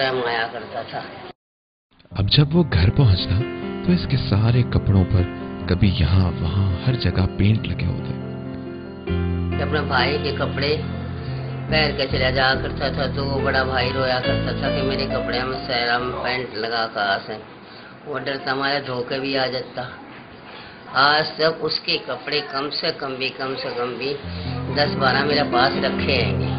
आया करता था। अब जब वो घर पहुंचता तो इसके सारे कपड़ों पर कभी यहाँ वहाँ हर जगह पेंट लगे होते। अपने भाई के कपड़े पहन के चला जाया करता था तो वो बड़ा भाई रोया करता था कि मेरे कपड़े में सैरा में पेंट लगा कहाँ से। वो डरता हमारे धोखे भी आ जाता। आज तक उसके कपड़े कम से कम भी 10-12 मेरे पास रखे हैं।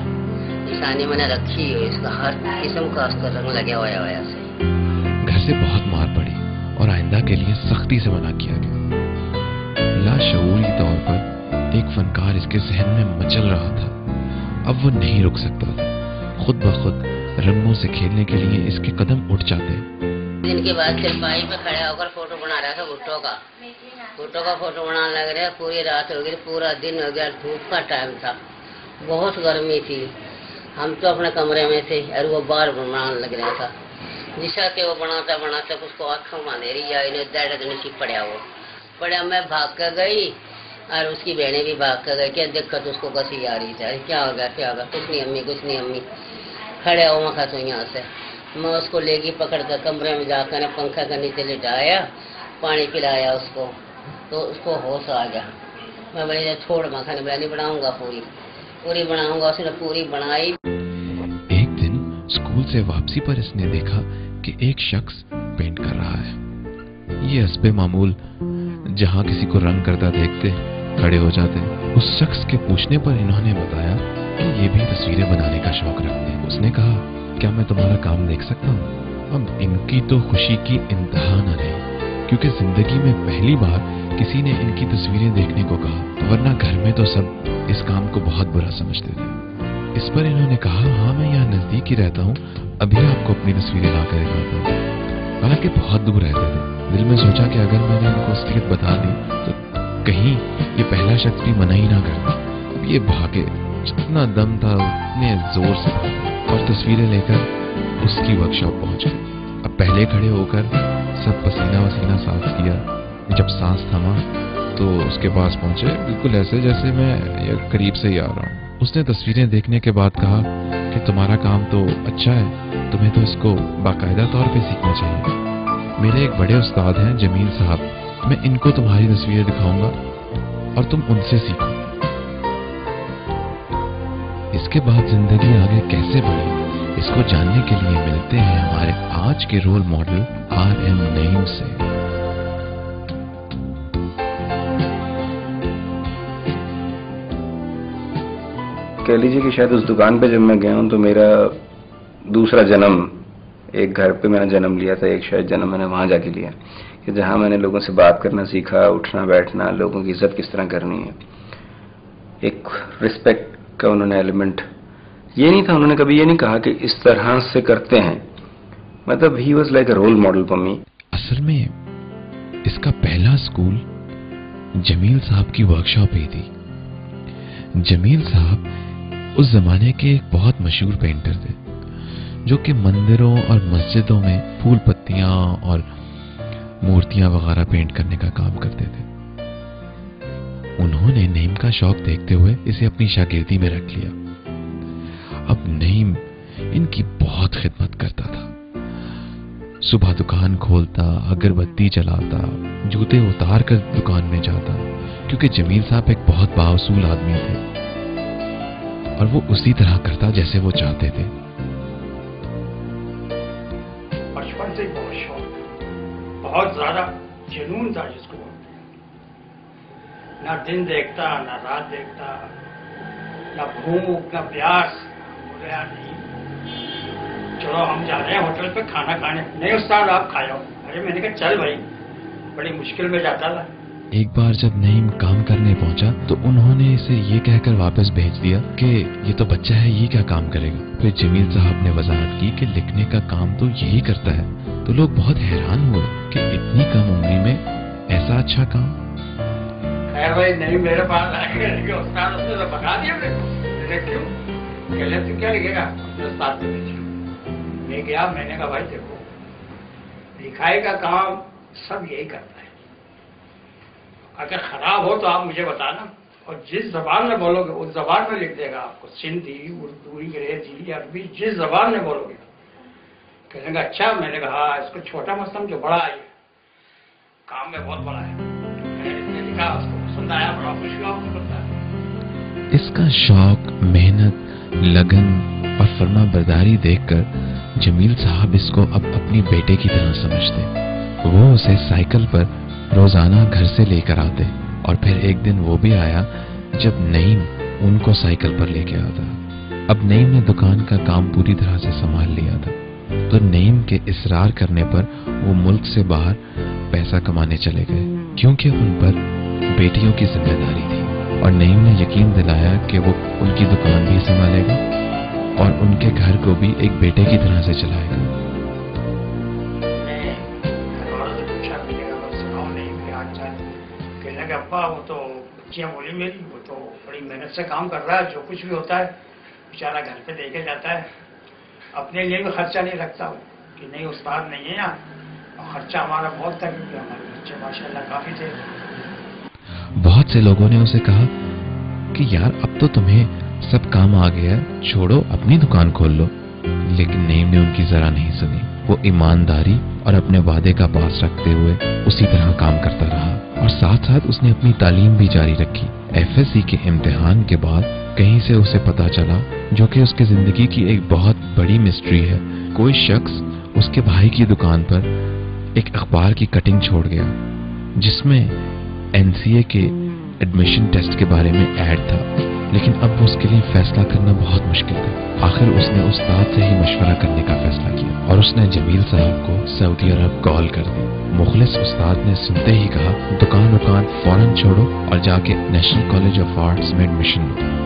निशानी मैंने रखी है, इसका हर किस्म का उसका रंग लगे हुआ से। घर से बहुत मार पड़ी और आइंदा के लिए सख्ती से मना किया गया। लाशऊरी तौर पर एक फनकार इसके जहन में मचल रहा था। अब वो नहीं रुक सकता था। खुद ब खुद रंगों से खेलने के लिए इसके कदम उठ जाते। दिन के बाद सिपाही में खड़े होकर फोटो बना रहा था भुट्टो का फोटो बनाने लग रहा। पूरी रात हो गई, पूरा दिन हो गया, धूप का टाइम था, बहुत गर्मी थी। हम तो अपने कमरे में थे और वो बार बनाने लग रहा था। जिसा कि वो बनाता उसको आँखों में अंधेरी आई, दर्द नीचे पड़ा। मैं भाग कर गई और उसकी बहनें भी भाग कर गई। क्या दिक्कत उसको कसी आ रही थी, क्या हो गया। कुछ नहीं अम्मी खड़े हो मखा तो यहाँ से। मैं उसको लेगी पकड़ कर कमरे में जाकर पंखा के नीचे लिटाया, पानी पिलाया उसको, तो उसको होश आ गया। मैं बोली छोड़ मखा नहीं बनाऊंगा, पूरी बनाऊंगा। उसने पूरी बनाई। एक दिन स्कूल से वापसी पर इसने देखा कि एक शख्स पेंट कर रहा है। ये हस्बे मामूल जहाँ किसी को रंग करता देखते खड़े हो जाते। उस शख्स के पूछने पर इन्होंने बताया कि ये भी तस्वीरें बनाने का शौक रखते हैं। उसने कहा, क्या मैं तुम्हारा काम देख सकता हूँ? अब इनकी तो खुशी की इंतहा न रही, क्योंकि जिंदगी में पहली बार किसी ने इनकी तस्वीरें देखने को कहा, वरना घर में तो सब इस काम को बहुत बुरा समझते थे। इस पर इन्होंने कहा, हाँ मैं यहाँ नजदीक ही रहता हूँ, अभी आपको अपनी तस्वीरें ला कर दिखाता हूँ। हालांकि बहुत दूर रहते थे। दिल में सोचा कि अगर मैंने इनको असलियत बता दी तो कहीं ये पहला शख्स भी मना ही ना करता। अब ये भागे, जितना दम था उतने जोर से भागे और तस्वीरें लेकर उसकी वर्कशॉप पहुंचे। अब पहले खड़े होकर सब पसीना वसीना साफ किया। जब सांस थमा तो उसके पास पहुंचे, बिल्कुल ऐसे जैसे मैं करीब से ही आ रहा हूँ। उसने तस्वीरें देखने के बाद कहा कि तुम्हारा काम तो अच्छा है, तुम्हें तो इसको बाकायदा तौर पे सीखना चाहिए। मेरे एक बड़े उस्ताद हैं जमील साहब, मैं इनको तुम्हारी तस्वीरें दिखाऊंगा और तुम उनसे सीखो। इसके बाद जिंदगी आगे कैसे बढ़ी, इसको जानने के लिए मिलते हैं हमारे आज के रोल मॉडल RM नईम से। कह लीजिए कि शायद उस दुकान पे जब मैं गया हूं तो मेरा दूसरा जन्म, एक घर पे मैंने जन्म लिया था, एक शायद जन्म मैंने वहां जाके लिया कि जहां मैंने लोगों से बात करना सीखा, उठना बैठना, लोगों की इज्जत किस तरह करनी है। एक रिस्पेक्ट का उन्होंने एलिमेंट, ये नहीं था, उन्होंने कभी ये नहीं कहा कि इस तरह से करते हैं, मतलब he was like a role model for me. असल में इसका पहला स्कूल जमील साहब की वर्कशॉप ही थी। जमील साहब उस जमाने के एक बहुत मशहूर पेंटर थे, जो कि मंदिरों और मस्जिदों में फूल पत्तियां और मूर्तियां वगैरह पेंट करने का काम करते थे। उन्होंने नईम का शौक देखते हुए इसे अपनी शागिर्दी में रख लिया। अब नईम इनकी बहुत खिदमत करता था। सुबह दुकान खोलता, अगरबत्ती जलाता, जूते उतार कर दुकान में जाता, क्योंकि जमील साहब एक बहुत बावसूल आदमी थे और वो उसी तरह करता जैसे वो चाहते थे। बचपन से बहुत शौक, बहुत ज्यादा जुनून था जिसको। ना दिन देखता, ना रात देखता, ना भूख, ना प्यास। बोले यार नहीं, चलो हम जा रहे हैं होटल पे खाना खाने। नहीं उस्ताद आप खाओ। अरे मैंने कहा चल भाई, बड़ी मुश्किल में जाता था। एक बार जब नईम काम करने पहुंचा तो उन्होंने इसे ये कहकर वापस भेज दिया कि ये तो बच्चा है, ये क्या काम करेगा। फिर जमील साहब ने वजाहत की कि लिखने का काम तो यही करता है। तो लोग बहुत हैरान हुए कि इतनी कम उम्र में ऐसा अच्छा काम। खैर भाई नहीं, मेरे पास आएगा उस्ताद, उसने तो बता दिया मेरे को। क्यों कहले तू क्या लिखेगा अपने उस्ताद से पूछो। मैं गया, मैंने कहा भाई देखो, लिखाई का काम सब यही करता है, अगर खराब हो तो आप मुझे बताना, और जिस जबान में बोलोगे उस जबान में लिख देगा आपको। सिंधी, उर्दू, अंग्रेजी, अरबी, जिस जबान में बोलोगे। कहने का अच्छा, मैंने कहा हाँ, इसको छोटा मत समझो, बड़ा है, काम में बहुत बड़ा है। मैंने लिखा, उसको पसंद आया, बड़ा खुश हुआ, उसको करता है। इसका शौक, मेहनत, लगन और फर्मा बरदारी देखकर जमील साहब इसको अब अपनी बेटे की तरह समझते। वो उसे साइकिल पर रोजाना घर से लेकर आते और फिर एक दिन वो भी आया जब नईम उनको साइकिल पर लेके आता। अब नईम ने दुकान का काम पूरी तरह से संभाल लिया था, तो नईम के इसरार करने पर वो मुल्क से बाहर पैसा कमाने चले गए, क्योंकि उन पर बेटियों की जिम्मेदारी थी और नईम ने यकीन दिलाया कि वो उनकी दुकान भी संभालेगा और उनके घर को भी एक बेटे की तरह से चलाएगा। कहने के अब्बा, वो तो बच्चियाँ बोली मेरी, वो तो बड़ी मेहनत से काम कर रहा है, जो कुछ भी होता है बेचारा घर पे देके जाता है, अपने लिए भी खर्चा नहीं रखता वो, कि नहीं उस्ताद नहीं है यहाँ, और खर्चा हमारा बहुत था, क्योंकि हमारे बच्चे माशाल्लाह काफी थे। बहुत से लोगों ने उसे कहा कि यार अब तो तुम्हें सब काम आ गया, छोड़ो अपनी दुकान खोल लो, लेकिन नईम ने उनकी जरा नहीं सुनी। वो ईमानदारी और अपने वादे का पास रखते हुए उसी तरह काम करता रहा और साथ साथ उसने अपनी तालीम भी जारी रखी। FSC के इम्तिहान के बाद कहीं से उसे पता चला, जो कि उसकी जिंदगी की एक बहुत बड़ी मिस्ट्री है, कोई शख्स उसके भाई की दुकान पर एक अखबार की कटिंग छोड़ गया जिसमें NCA के एडमिशन टेस्ट के बारे में ऐड था, लेकिन अब उसके लिए फैसला करना बहुत मुश्किल था। आखिर उसने उस्ताद से ही मशवरा करने का फैसला किया और उसने जमील साहब को सऊदी अरब कॉल कर दी। मुखलिस उस्ताद ने सुनते ही कहा, दुकान फौरन छोड़ो और जाके नेशनल कॉलेज ऑफ आर्ट्स में एडमिशन लो।